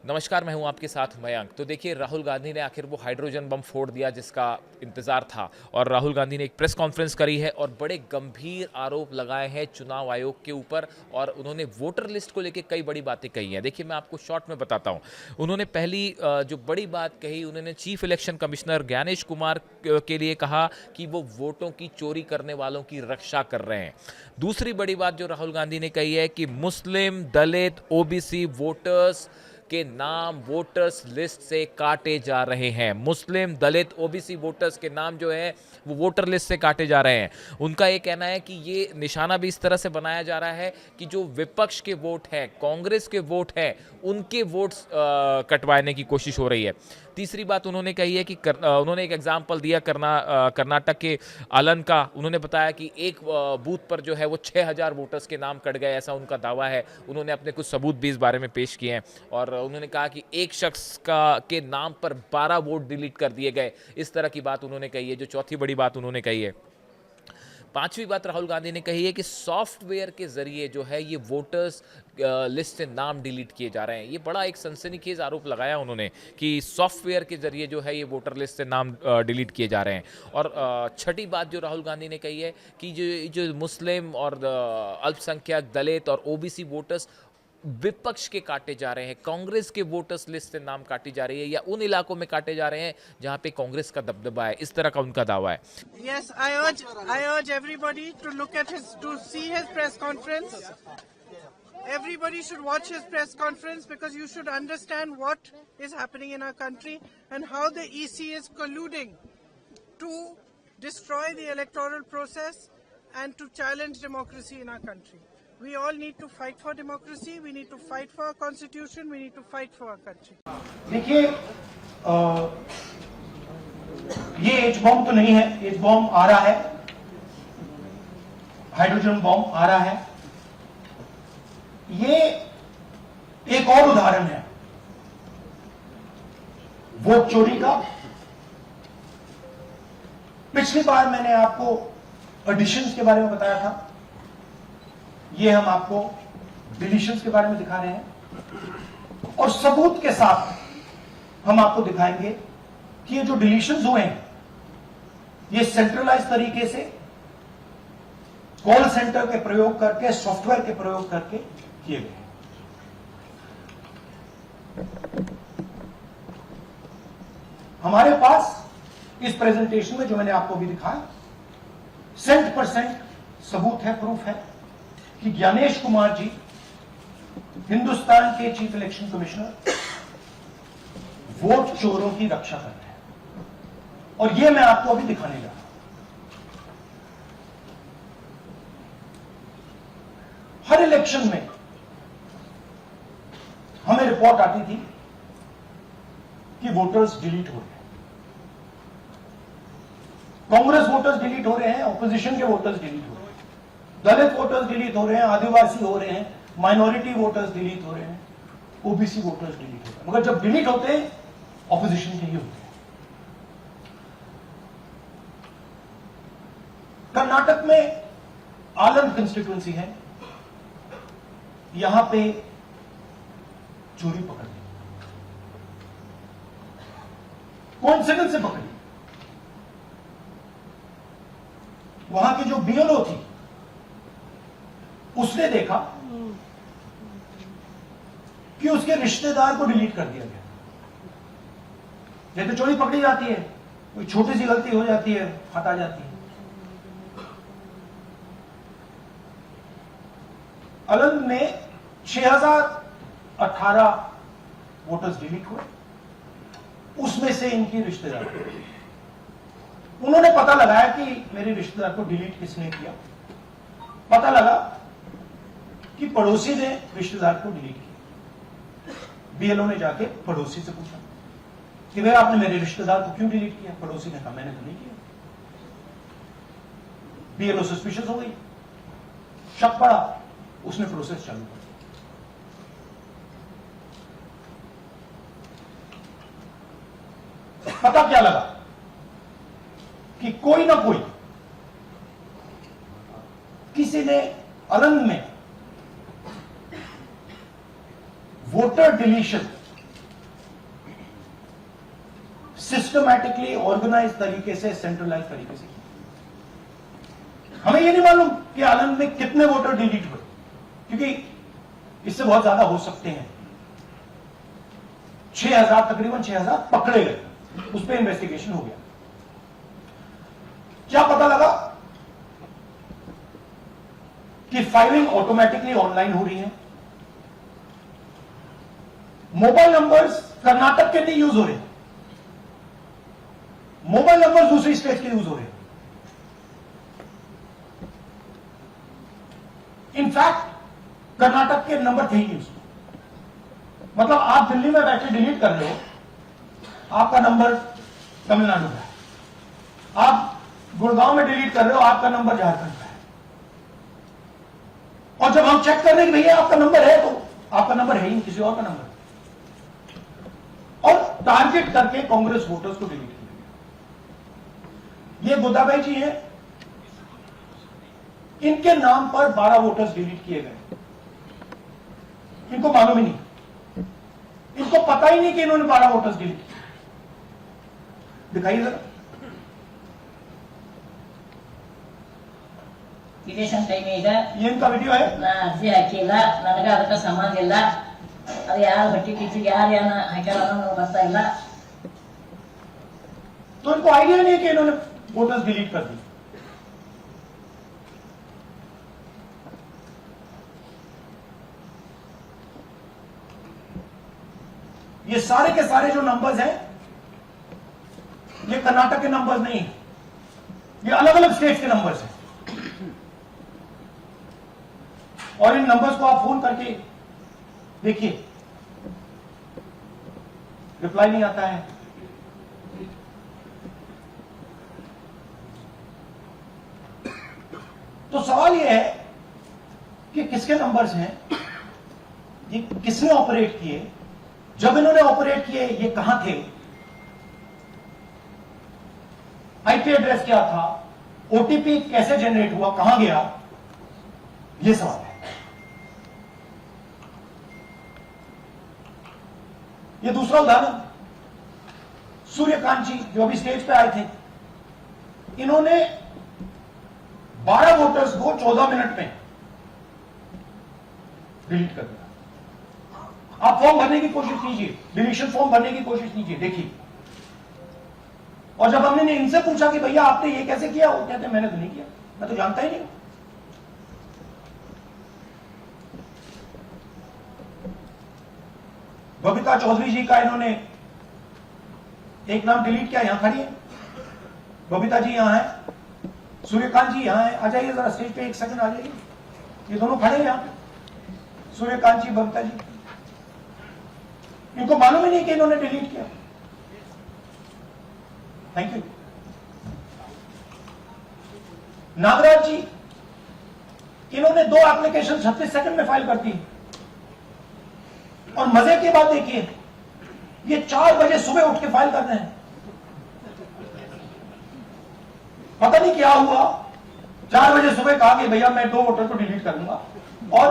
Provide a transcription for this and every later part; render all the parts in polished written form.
नमस्कार, मैं हूं आपके साथ मयंक। तो देखिए, राहुल गांधी ने आखिर वो हाइड्रोजन बम फोड़ दिया जिसका इंतज़ार था, और राहुल गांधी ने एक प्रेस कॉन्फ्रेंस करी है और बड़े गंभीर आरोप लगाए हैं चुनाव आयोग के ऊपर, और उन्होंने वोटर लिस्ट को लेकर कई बड़ी बातें कही हैं। देखिए, मैं आपको शॉर्ट में बताता हूं। उन्होंने पहली जो बड़ी बात कही, उन्होंने chief election commissioner Gyanesh Kumar के लिए कहा कि वो वोटों की चोरी करने वालों की रक्षा कर रहे हैं। दूसरी बड़ी बात जो राहुल गांधी ने कही है कि मुस्लिम, दलित, ओबीसी वोटर्स के नाम वोटर्स लिस्ट से काटे जा रहे हैं। मुस्लिम, दलित, ओबीसी वोटर्स के नाम जो है वो वोटर लिस्ट से काटे जा रहे हैं। उनका ये कहना है कि ये निशाना भी इस तरह से बनाया जा रहा है कि जो विपक्ष के वोट हैं, कांग्रेस के वोट हैं, उनके वोट्स कटवाने की कोशिश हो रही है। तीसरी बात उन्होंने कही है कि उन्होंने एक एग्जाम्पल दिया कर्नाटक के आलन का। उन्होंने बताया कि एक बूथ पर जो है वो 6000 वोटर्स के नाम कट गए, ऐसा उनका दावा है। उन्होंने अपने कुछ सबूत भी इस बारे में पेश किए हैं, और उन्होंने कहा कि एक शख्स के नाम पर 12 वोट डिलीट कर दिए गए। इस तरह की बात उन्होंने कही है, जो चौथी बड़ी बात उन्होंने कही है। पांचवी बात राहुल गांधी ने कही है कि सॉफ्टवेयर के जरिए जो है ये वोटर्स लिस्ट से नाम डिलीट किए जा रहे हैं। ये बड़ा एक सनसनीखेज आरोप लगाया उन्होंने कि सॉफ्टवेयर के जरिए जो है ये वोटर लिस्ट से नाम डिलीट किए जा रहे हैं। और छठी बात जो राहुल गांधी ने कही है कि जो मुस्लिम और अल्पसंख्यक, दलित और ओबीसी वोटर्स विपक्ष के काटे जा रहे हैं, कांग्रेस के वोटर्स लिस्ट से नाम काटी जा रही है, या उन इलाकों में काटे जा रहे हैं जहां पे कांग्रेस का दबदबा है। इस तरह का उनका दावा है। Yes, I urge everybody to look at to see his press conference. Everybody should watch his press conference because you should understand what is happening in our country and how the EC is colluding to destroy the electoral process and to challenge democracy in our country. We all need to fight for democracy. We need to fight for our constitution. We need to fight for our country. देखिए, ये H bomb तो नहीं है। H bomb आ रहा है, hydrogen bomb आ रहा है। ये एक और उदाहरण है वोट चोरी का। पिछली बार मैंने आपको एडिशंस के बारे में बताया था, ये हम आपको डिलीशंस के बारे में दिखा रहे हैं, और सबूत के साथ हम आपको दिखाएंगे कि ये जो डिलीशंस हुए हैं ये सेंट्रलाइज तरीके से कॉल सेंटर के प्रयोग करके, सॉफ्टवेयर के प्रयोग करके किए गए हैं। हमारे पास इस प्रेजेंटेशन में जो मैंने आपको भी दिखाया 100% सबूत है, प्रूफ है कि ज्ञानेश कुमार जी हिंदुस्तान के चीफ इलेक्शन कमिश्नर वोट चोरों की रक्षा कर रहे हैं, और यह मैं आपको अभी दिखाने जा रहा हूं। हर इलेक्शन में हमें रिपोर्ट आती थी कि वोटर्स डिलीट हो रहे हैं, कांग्रेस वोटर्स डिलीट हो रहे हैं, ऑपोजिशन के वोटर्स डिलीट हो रहे हैं, दलित वोटर्स डिलीट हो रहे हैं, आदिवासी हो रहे हैं, माइनॉरिटी वोटर्स डिलीट हो रहे हैं, ओबीसी वोटर्स डिलीट हो रहे हैं। मगर जब डिलीट होते हैं ऑपोजिशन के ही होते हैं। कर्नाटक में आलन कंस्टिट्यूएंसी है, यहां पे चोरी पकड़ ली, कोइंसिडेंस से पकड़ी। वहां की जो बीएलओ थी उसने देखा कि उसके रिश्तेदार को डिलीट कर दिया गया। जैसे चोरी पकड़ी जाती है, कोई छोटी सी गलती हो जाती है, हटा जाती है। अलन में 6018 वोटर्स डिलीट हुए, उसमें से इनकी रिश्तेदार। उन्होंने पता लगाया कि मेरे रिश्तेदार को डिलीट किसने किया। पता लगा कि पड़ोसी ने रिश्तेदार को डिलीट किया। बीएलओ ने जाके पड़ोसी से पूछा कि भैया आपने मेरे रिश्तेदार को क्यों डिलीट किया? पड़ोसी ने कहा मैंने तो नहीं किया। बीएलओ सस्पिशियस हो गई, शक पड़ा, उसने प्रोसेस चालू कर दिया। पता क्या लगा कि कोई ना कोई किसी ने अलन में वोटर डिलीशन सिस्टमैटिकली ऑर्गेनाइज तरीके से, सेंट्रलाइज तरीके से किया। हमें ये नहीं मालूम कि आनंद में कितने वोटर डिलीट हुए, क्योंकि इससे बहुत ज्यादा हो सकते हैं। 6,000 तकरीबन 6,000 पकड़े गए, उस पर इन्वेस्टिगेशन हो गया। क्या पता लगा कि फाइलिंग ऑटोमेटिकली ऑनलाइन हो रही है। मोबाइल नंबर्स कर्नाटक के नहीं यूज हो रहे, मोबाइल नंबर दूसरी स्टेट के यूज हो रहे हैं। इनफैक्ट कर्नाटक के नंबर थे ही नहीं उसमें। मतलब आप दिल्ली में बैठे डिलीट कर रहे हो, आपका नंबर तमिलनाडु का है। आप गुड़गांव में डिलीट कर रहे हो, आपका नंबर झारखंड का है। और जब हम चेक कर रहे हैं कि भैया आपका नंबर है, तो आपका नंबर है ही नहीं, किसी और का नंबर। और टारगेट करके कांग्रेस वोटर्स को डिलीट किया। ये गोदाबाई जी हैं, इनके नाम पर 12 वोटर्स डिलीट किए गए। इनको मालूम ही नहीं, इनको पता ही नहीं कि इन्होंने 12 वोटर्स डिलीट किए। दिखाइए जरा। ಇಲೆಕ್ಷನ್ ಟೈಮ್ ಈಗ ये इनका वीडियो है। ನಾ ಅರ್ಜಿ ಹಾಕಿಲ್ಲ, ನನಗೆ ಅದಕ್ಕೆ ಸಂಬಂಧ ಇಲ್ಲ. ಅದು ಯಾರು ಬಟ್ಟಿ ಕಿಚ್ಚಿಗೆ ಯಾರು ಏನ ಹಾಕ್ಯಾರ ಅನ್ನೋದು ಗೊತ್ತಾ ಇಲ್ಲ. तो इनको आइडिया नहीं है कि इन्होंने वोटर्स डिलीट कर दी। ये सारे के सारे जो नंबर्स हैं, ये कर्नाटक के नंबर्स नहीं है, ये अलग अलग स्टेट्स के नंबर्स हैं। और इन नंबर्स को आप फोन करके देखिए, रिप्लाई नहीं आता है। तो सवाल यह है कि किसके नंबर्स हैं, ये किसने ऑपरेट किए, जब इन्होंने ऑपरेट किए ये कहां थे, आईपी एड्रेस क्या था, ओटीपी कैसे जनरेट हुआ, कहां गया, ये सवाल है। ये दूसरा उदाहरण, सूर्यकांत जी जो अभी स्टेज पे आए थे, इन्होंने 12 वोटर्स को 14 मिनट में डिलीट कर दिया। आप फॉर्म भरने की कोशिश कीजिए, डिलीशन फॉर्म भरने की कोशिश कीजिए, देखिए। और जब हमने इनसे पूछा कि भैया आपने ये कैसे किया, वो कहते मैंने तो नहीं किया, मैं तो जानता ही नहीं। बबीता चौधरी जी का इन्होंने एक नाम डिलीट किया, यहां खड़ी है बबीता जी, यहां है सूर्यकांत जी, यहां है। आ जाइए जरा स्टेज पे, एक सेकंड आ जाइए। ये दोनों खड़े हैं यहां पे, सूर्यकांत जी, बबीता जी। इनको मालूम ही नहीं कि इन्होंने डिलीट किया। Thank you. नागराज जी, इन्होंने 2 एप्लीकेशन 36 सेकंड में फाइल कर दी। और मजे की बात देखिए, ये 4 बजे सुबह उठ के फाइल कर रहे हैं। पता नहीं क्या हुआ, 4 बजे सुबह कहा कि भैया मैं 2 वोटर को डिलीट करूंगा, और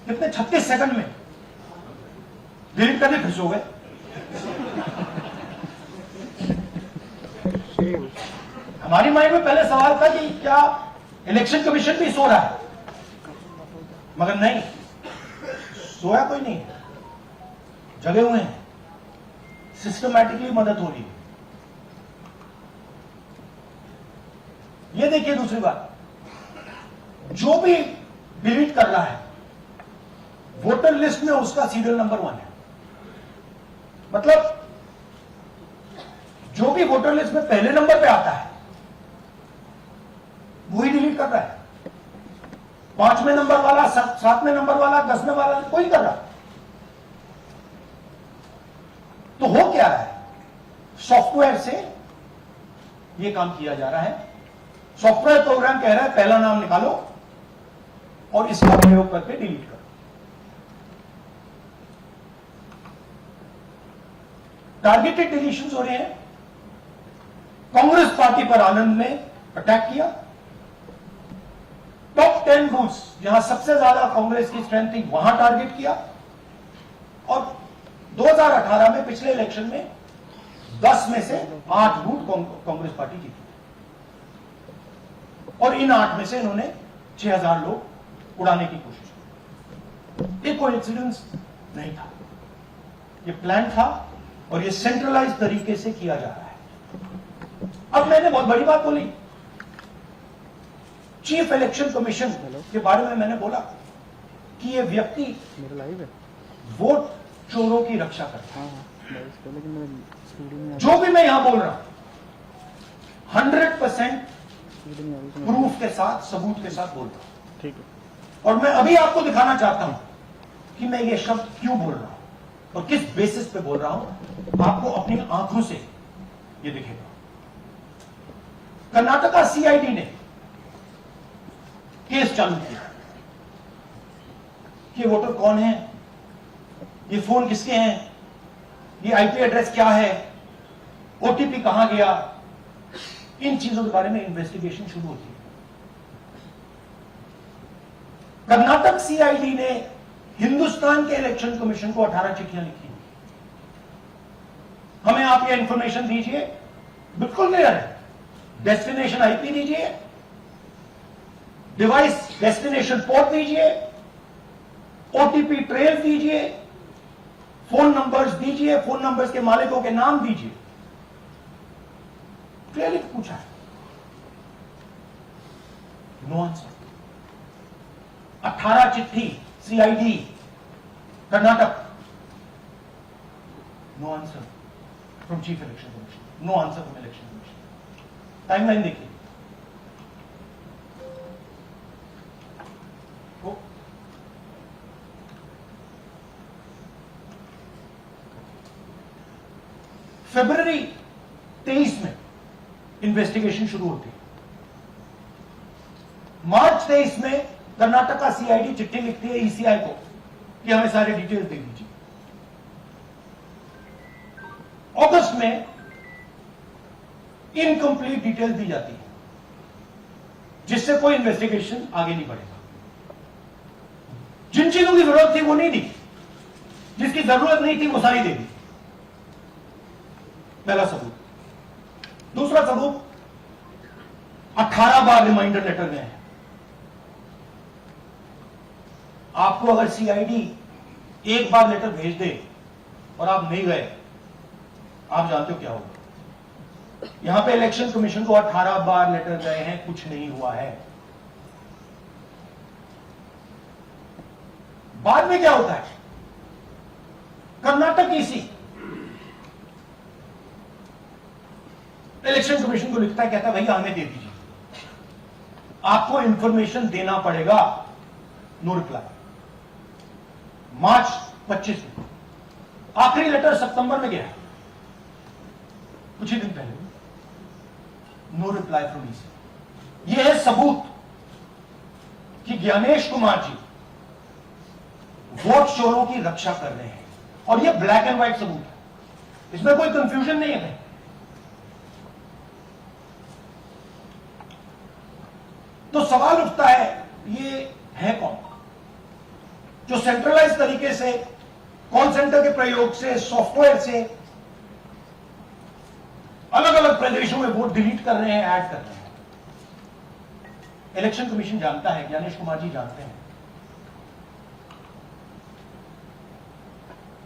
कितने 36 सेकंड में डिलीट करने खुश हो गए। हमारी माइंड में पहले सवाल था कि क्या इलेक्शन कमीशन भी सो रहा है, मगर नहीं, सोया कोई नहीं है, जगे हुए हैं, सिस्टमैटिकली मदद हो रही है। ये देखिए दूसरी बात, जो भी डिलीट कर रहा है वोटर लिस्ट में उसका सीरियल नंबर 1 है। मतलब जो भी वोटर लिस्ट में पहले नंबर पे आता है वही डिलीट कर रहा है। 5वें नंबर वाला, 7वें नंबर वाला, 10वें वाला कोई नहीं कर रहा। तो हो क्या रहा है, सॉफ्टवेयर से यह काम किया जा रहा है। सॉफ्टवेयर प्रोग्राम कह रहा है पहला नाम निकालो और इसका प्रयोग करके डिलीट करो। टारगेटेड डिलीशंस हो रहे हैं। कांग्रेस पार्टी पर आनंद ने अटैक किया। टॉप 10 बूथ्स जहां सबसे ज्यादा कांग्रेस की स्ट्रेंथ थी वहां टारगेट किया। और 2018 में पिछले इलेक्शन में 10 में से 8 बूथ कांग्रेस पार्टी जीती और इन 8 में से इन्होंने 6000 लोग उड़ाने की कोशिश की। ये कोइंसिडेंस नहीं था, ये प्लान था और ये सेंट्रलाइज तरीके से किया जा रहा है। अब मैंने बहुत बड़ी बात बोली, चीफ इलेक्शन कमीशन के बारे में मैंने बोला कि ये व्यक्ति वोट चोरों की रक्षा करता है। जो भी मैं यहां बोल रहा हूं 100% प्रूफ के साथ, सबूत के साथ बोल रहा हूं। ठीक है। और मैं अभी आपको दिखाना चाहता हूं कि मैं ये शब्द क्यों बोल रहा हूं और किस बेसिस पे बोल रहा हूं। आपको अपनी आंखों से ये दिखेगा। कर्नाटका सीआईडी ने केस चालू किया कि वोटर कौन है, ये फोन किसके हैं, ये आईपी एड्रेस क्या है, ओटीपी कहां गया, इन चीजों के बारे में इन्वेस्टिगेशन शुरू होती है। कर्नाटक सीआईडी ने हिंदुस्तान के इलेक्शन कमीशन को 18 चिट्ठियां लिखी। हमें आप ये इंफॉर्मेशन दीजिए, बिल्कुल क्लियर है। डेस्टिनेशन आईपी दीजिए, डिवाइस डेस्टिनेशन पोर्ट दीजिए, ओटीपी ट्रेल दीजिए, फोन नंबर्स दीजिए, फोन नंबर्स के मालिकों के नाम दीजिए। क्लियरली पूछा है, नो आंसर। 18 चिट्ठी CID Karnataka, no answer from chief election commission, no answer from election commission. Timeline देखिए, फरवरी 23 में इन्वेस्टिगेशन शुरू होती है। मार्च 23 में कर्नाटका सीआईडी चिट्ठी लिखती है ईसीआई को कि हमें सारे डिटेल्स दे दीजिए। अगस्त में इनकंप्लीट डिटेल दी जाती है, जिससे कोई इन्वेस्टिगेशन आगे नहीं बढ़ेगा। जिन चीजों की जरूरत थी वो नहीं दी, जिसकी जरूरत नहीं थी वो सारी दे दी। पहला सबूत। दूसरा सबूत, 18 बार रिमाइंडर लेटर गए हैं। आपको अगर सीआईडी एक बार लेटर भेज दे और आप नहीं गए, आप जानते हो क्या होगा। यहां पे इलेक्शन कमीशन को 18 बार लेटर गए हैं, कुछ नहीं हुआ है। बाद में क्या होता है, कर्नाटक ईसी इलेक्शन कमीशन को लिखता है, कहता है भैया हमें दे दीजिए, आपको इंफॉर्मेशन देना पड़ेगा। No reply. मार्च 25 में आखिरी लेटर सितंबर में गया, कुछ ही दिन पहले। No reply from EC. यह है सबूत कि ज्ञानेश कुमार जी वोट चोरों की रक्षा कर रहे हैं, और यह ब्लैक एंड व्हाइट सबूत है, इसमें कोई कंफ्यूजन नहीं है। तो सवाल उठता है, ये है कौन जो सेंट्रलाइज तरीके से कॉल सेंटर के प्रयोग से, सॉफ्टवेयर से अलग अलग प्रदेशों में वोट डिलीट कर रहे हैं, ऐड कर रहे हैं। इलेक्शन कमीशन जानता है, ज्ञानेश कुमार जी जानते हैं।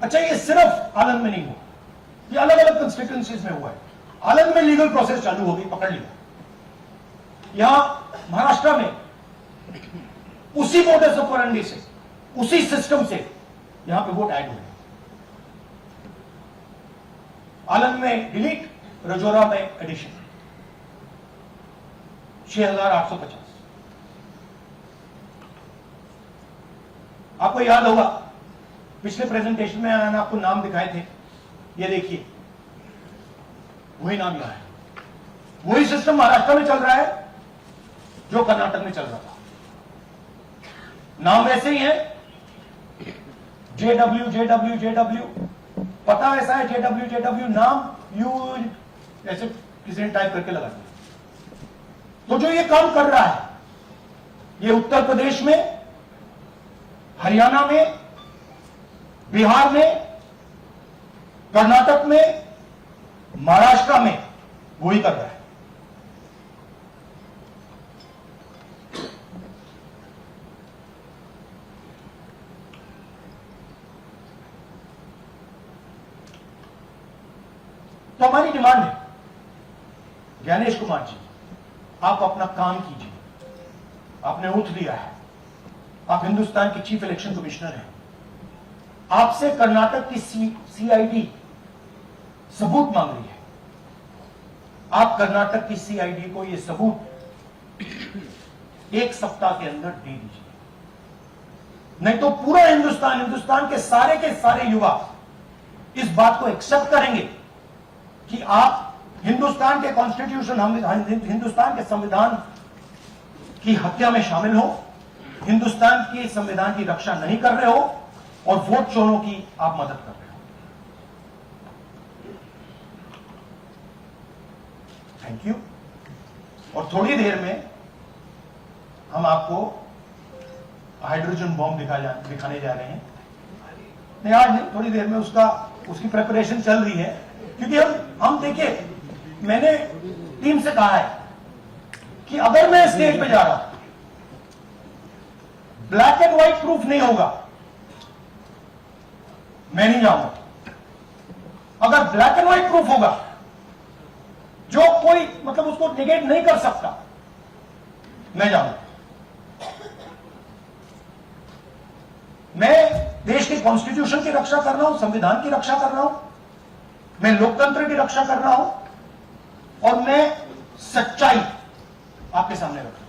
अच्छा, ये सिर्फ आनंद में नहीं हुआ, ये अलग अलग कंस्टिट्यूएंसीज में हुआ है। आनंद में लीगल प्रोसेस चालू हो गई, पकड़ लिया। यहां महाराष्ट्र में उसी वोटर्स ऑपरेंडी से, उसी सिस्टम से यहां पे वोट ऐड हुए। आनंद में डिलीट, रजौरा में एडिशन। 6850। आपको याद होगा पिछले प्रेजेंटेशन में मैंने आपको नाम दिखाए थे, ये देखिए वही नाम यहां है। वही सिस्टम महाराष्ट्र में चल रहा है जो कर्नाटक में चल रहा था। नाम वैसे ही है, जेडब्ल्यू जेडब्ल्यू जेडब्ल्यू, पता ऐसा है, जेडब्ल्यू जेडब्ल्यू, नाम यू ऐसे किसी ने टाइप करके लगा दिया। तो जो ये काम कर रहा है, ये उत्तर प्रदेश में, हरियाणा में, बिहार में, कर्नाटक में महाराष्ट्र में वही कर रहा है। तो हमारी डिमांड है, ज्ञानेश कुमार जी, आप अपना काम कीजिए। आपने ओथ दिया है, आप हिंदुस्तान के चीफ इलेक्शन कमिश्नर हैं। आपसे कर्नाटक की सीआईडी सबूत मांग रही है। आप कर्नाटक की सीआईडी को यह सबूत 1 सप्ताह के अंदर दे दीजिए, नहीं तो पूरा हिंदुस्तान के सारे युवा इस बात को एक्सेप्ट करेंगे कि आप हिंदुस्तान के कॉन्स्टिट्यूशन, हिंदुस्तान के संविधान की हत्या में शामिल हो, हिंदुस्तान के संविधान की रक्षा नहीं कर रहे हो और वोट चोरों की आप मदद कर रहे हो। Thank you. और थोड़ी देर में हम आपको हाइड्रोजन बॉम्ब दिखाने जा रहे हैं। नहीं, आज नहीं, थोड़ी देर में उसकी प्रिपरेशन चल रही है, क्योंकि हम देखिए, मैंने टीम से कहा है कि अगर मैं स्टेज पे जा रहा हूं, ब्लैक एंड व्हाइट प्रूफ नहीं होगा, मैं नहीं जाऊंगा। अगर ब्लैक एंड व्हाइट प्रूफ होगा, जो कोई मतलब उसको निगेट नहीं कर सकता, मैं जाऊंगा। मैं देश के कॉन्स्टिट्यूशन की रक्षा कर रहा हूं, संविधान की रक्षा कर रहा हूं, मैं लोकतंत्र की रक्षा कर रहा हूं और मैं सच्चाई आपके सामने रख रहा हूं।